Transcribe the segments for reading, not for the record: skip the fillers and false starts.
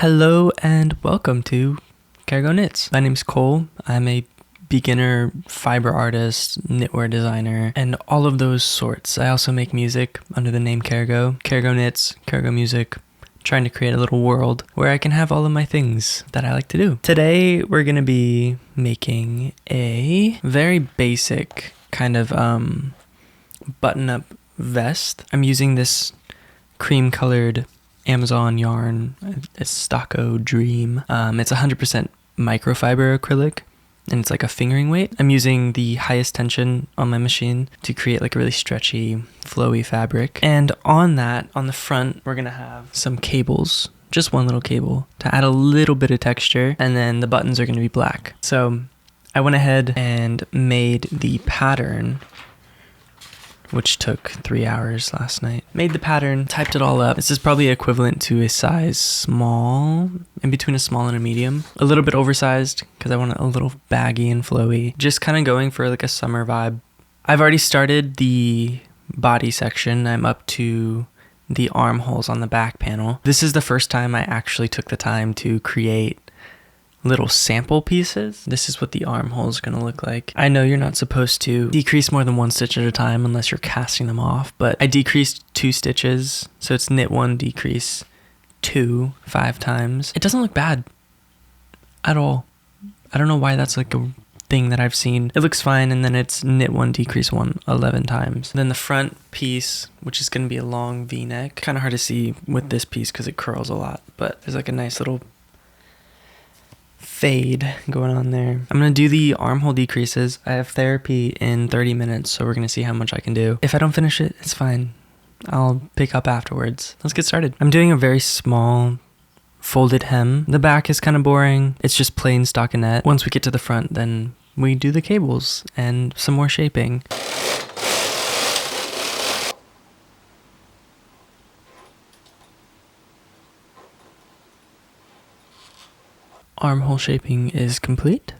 Hello and welcome to Cargo Knits. My name's Cole. I'm a beginner fiber artist, knitwear designer, and all of those sorts. I also make music under the name Cargo. Cargo Knits, Cargo Music, trying to create a little world where I can have all of my things that I like to do. Today we're going to be making a very basic kind of button-up vest. I'm using this cream colored Amazon yarn. It's Stocko Dream. It's 100% microfiber acrylic, and it's like a fingering weight. I'm using the highest tension on my machine to create like a really stretchy, flowy fabric. And on that, on the front, we're gonna have some cables, just one little cable, to add a little bit of texture, and then the buttons are gonna be black. So I went ahead and made the pattern, which took 3 hours last night. Made the pattern, typed it all up. This is probably equivalent to a size small, in between a small and a medium. A little bit oversized, because I want it a little baggy and flowy. Just kind of going for like a summer vibe. I've already started the body section. I'm up to the armholes on the back panel. This is the first time I actually took the time to create little sample pieces. This is what the armhole is going to look like. I know you're not supposed to decrease more than one stitch at a time unless you're casting them off, but I decreased 2 stitches, so it's knit 1, decrease 2, 5 times. It doesn't look bad at all. I don't know why that's like a thing that I've seen. It looks fine, and then it's knit 1, decrease 1, 11 times. Then the front piece, which is going to be a long V-neck. Kind of hard to see with this piece because it curls a lot, but there's like a nice little fade going on there. I'm gonna do the armhole decreases. I have therapy in 30 minutes, so we're gonna see how much I can do. If I don't finish it, it's fine. I'll pick up afterwards. Let's get started. I'm doing a very small folded hem. The back is kind of boring. It's just plain stockinette. Once we get to the front, then we do the cables and some more shaping. Armhole shaping is complete.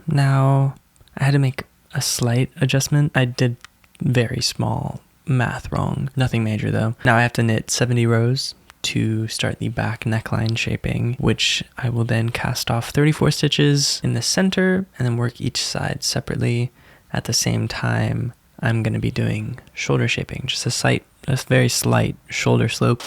Now I had to make a slight adjustment. I did very small math wrong. Nothing major though. Now I have to knit 70 rows to start the back neckline shaping, which I will then cast off 34 stitches in the center and then work each side separately. At the same time, I'm going to be doing shoulder shaping, just a very slight shoulder slope.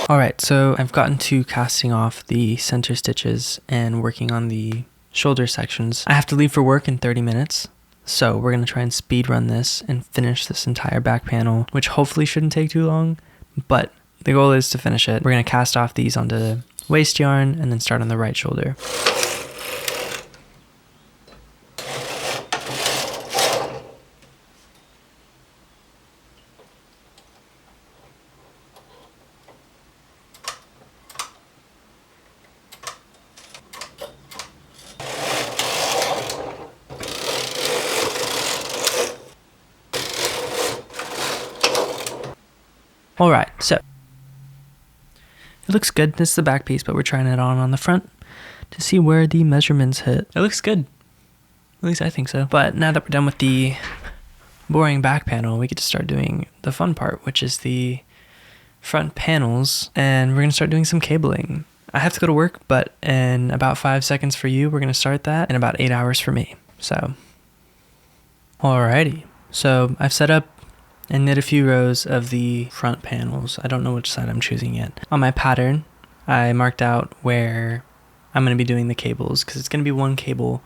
Alright, so I've gotten to casting off the center stitches and working on the shoulder sections. I have to leave for work in 30 minutes, so we're going to try and speed run this and finish this entire back panel, which hopefully shouldn't take too long, but the goal is to finish it. We're going to cast off these onto the waist yarn and then start on the right shoulder. Alright, so it looks good. This is the back piece, but we're trying it on the front to see where the measurements hit. It looks good. At least I think so. But now that we're done with the boring back panel, we get to start doing the fun part, which is the front panels, and we're going to start doing some cabling. I have to go to work, but in about 5 seconds for you, we're going to start that, in about 8 hours for me. So, alrighty. So I've set up and knit a few rows of the front panels. I don't know which side I'm choosing yet. On my pattern, I marked out where I'm going to be doing the cables, because it's going to be one cable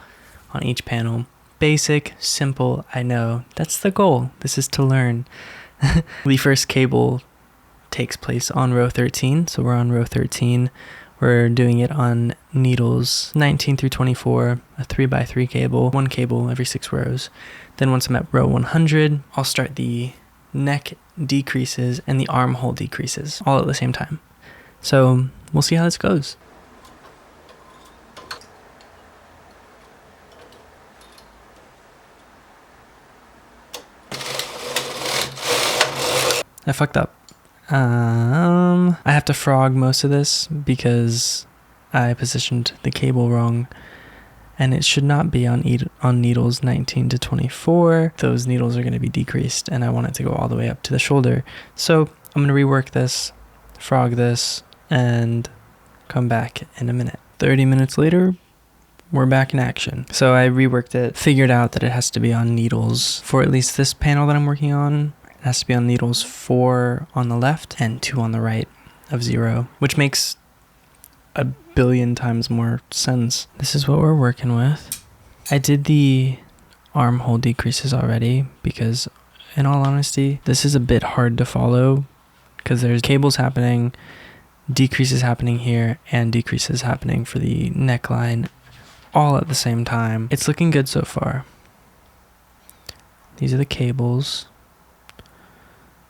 on each panel. Basic, simple, I know. That's the goal. This is to learn. The first cable takes place on row 13, so we're on row 13. We're doing it on needles 19 through 24, a 3x3 cable, one cable every 6 rows. Then once I'm at row 100, I'll start the neck decreases and the armhole decreases all at the same time. So we'll see how this goes. I fucked up. I have to frog most of this because I positioned the cable wrong. and it should not be on needles 19 to 24. Those needles are going to be decreased, and I want it to go all the way up to the shoulder. So I'm going to rework this, frog this, and come back in a minute. 30 minutes later, we're back in action. So I reworked it, figured out that it has to be on needles for at least this panel that I'm working on. It has to be on needles 4 on the left and 2 on the right of 0, which makes a billion times more sense. This is what we're working with. I did the armhole decreases already because, in all honesty, this is a bit hard to follow because there's cables happening, decreases happening here, and decreases happening for the neckline all at the same time. It's looking good so far. These are the cables.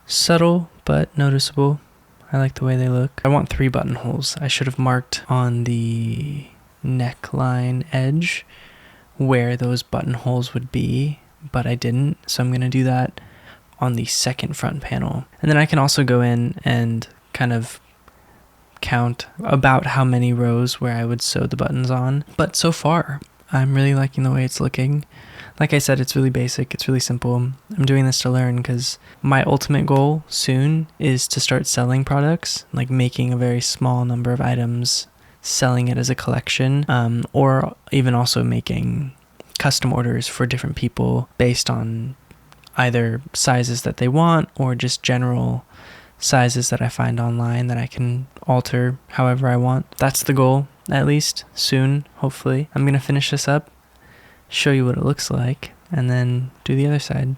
Subtle but noticeable. I like the way they look. I want 3 buttonholes. I should have marked on the neckline edge where those buttonholes would be, but I didn't. So I'm going to do that on the second front panel. And then I can also go in and kind of count about how many rows where I would sew the buttons on. But so far, I'm really liking the way it's looking. Like I said, it's really basic, it's really simple. I'm doing this to learn because my ultimate goal soon is to start selling products, like making a very small number of items, selling it as a collection, or even also making custom orders for different people based on either sizes that they want or just general sizes that I find online that I can alter however I want. That's the goal, at least, soon, hopefully. I'm going to finish this up, show you what it looks like, and then do the other side.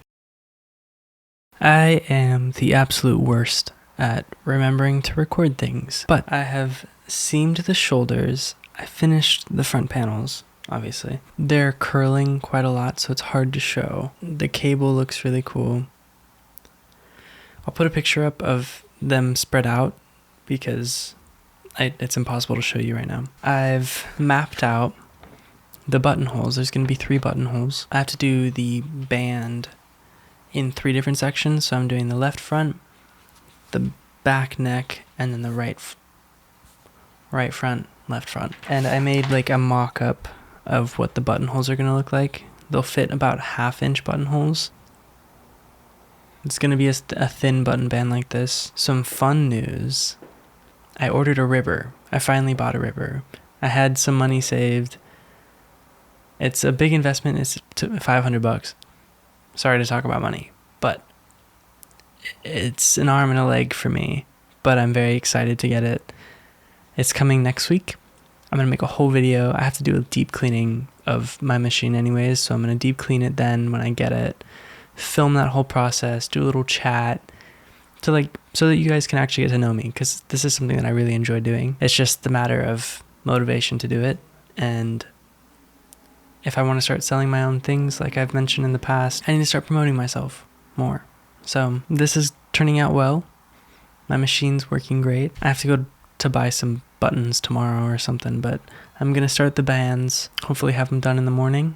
I am the absolute worst at remembering to record things, but I have seamed the shoulders. I finished the front panels, obviously. They're curling quite a lot, so it's hard to show. The cable looks really cool. I'll put a picture up of them spread out because it's impossible to show you right now. I've mapped out the buttonholes. There's going to be 3 buttonholes. I have to do the band in 3 different sections. So I'm doing the left front, the back neck, and then the right front, left front. And I made like a mock-up of what the buttonholes are going to look like. They'll fit about 1/2-inch buttonholes. It's going to be a thin button band like this. Some fun news. I ordered a ribber. I finally bought a ribber. I had some money saved. It's a big investment. It's $500. Sorry to talk about money, but it's an arm and a leg for me, but I'm very excited to get it. It's coming next week. I'm going to make a whole video. I have to do a deep cleaning of my machine anyways, so I'm going to deep clean it then when I get it, film that whole process, do a little chat so that you guys can actually get to know me, because this is something that I really enjoy doing. It's just the matter of motivation to do it, and if I want to start selling my own things, like I've mentioned in the past, I need to start promoting myself more. So this is turning out well. My machine's working great. I have to go to buy some buttons tomorrow or something, but I'm going to start the bands, hopefully have them done in the morning.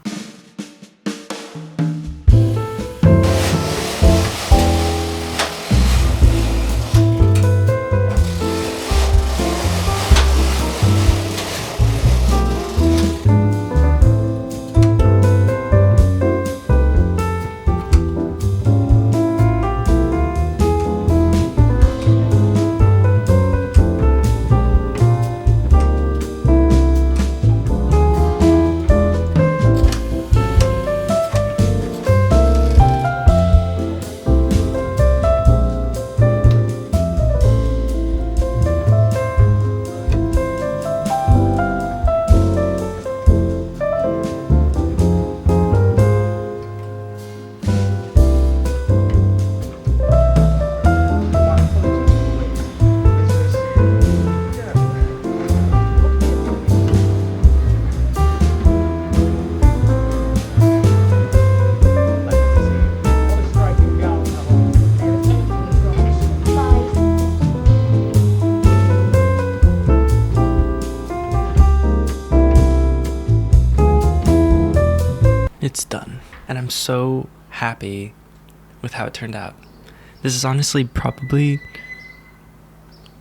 It's done, and I'm so happy with how it turned out. This is honestly probably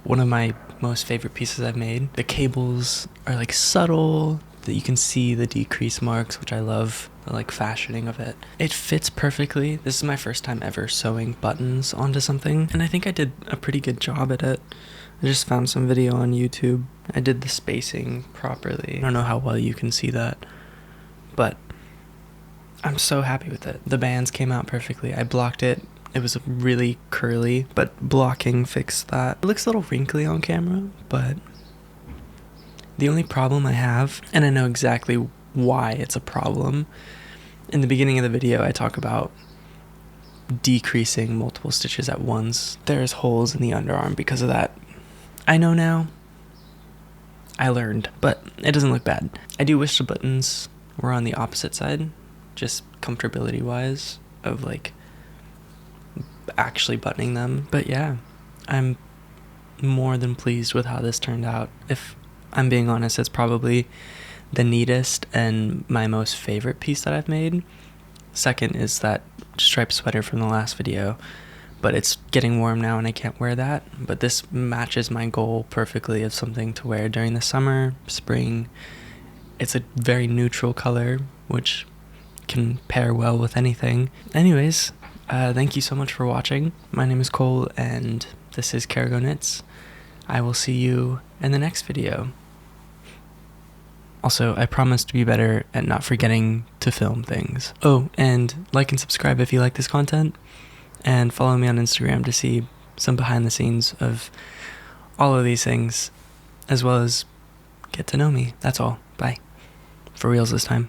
one of my most favorite pieces I've made. The cables are like subtle, that you can see the decrease marks, which I love, the like fashioning of it. It fits perfectly. This is my first time ever sewing buttons onto something, and I think I did a pretty good job at it. I just found some video on YouTube. I did the spacing properly. I don't know how well you can see that, but I'm so happy with it. The bands came out perfectly. I blocked it. It was really curly, but blocking fixed that. It looks a little wrinkly on camera, but the only problem I have, and I know exactly why it's a problem, in the beginning of the video I talk about decreasing multiple stitches at once. There's holes in the underarm because of that. I know now. I learned, but it doesn't look bad. I do wish the buttons were on the opposite side, just comfortability wise, of like actually buttoning them. But yeah, I'm more than pleased with how this turned out. If I'm being honest, it's probably the neatest and my most favorite piece that I've made. Second is that striped sweater from the last video, but it's getting warm now and I can't wear that. But this matches my goal perfectly of something to wear during the summer, spring. It's a very neutral color, which can pair well with anything. Anyways, thank you so much for watching. My name is Cole and this is Carago Knits. I will see you in the next video. Also, I promise to be better at not forgetting to film things. Oh, and like and subscribe if you like this content, and follow me on Instagram to see some behind the scenes of all of these things, as well as get to know me. That's all. Bye. For reals this time.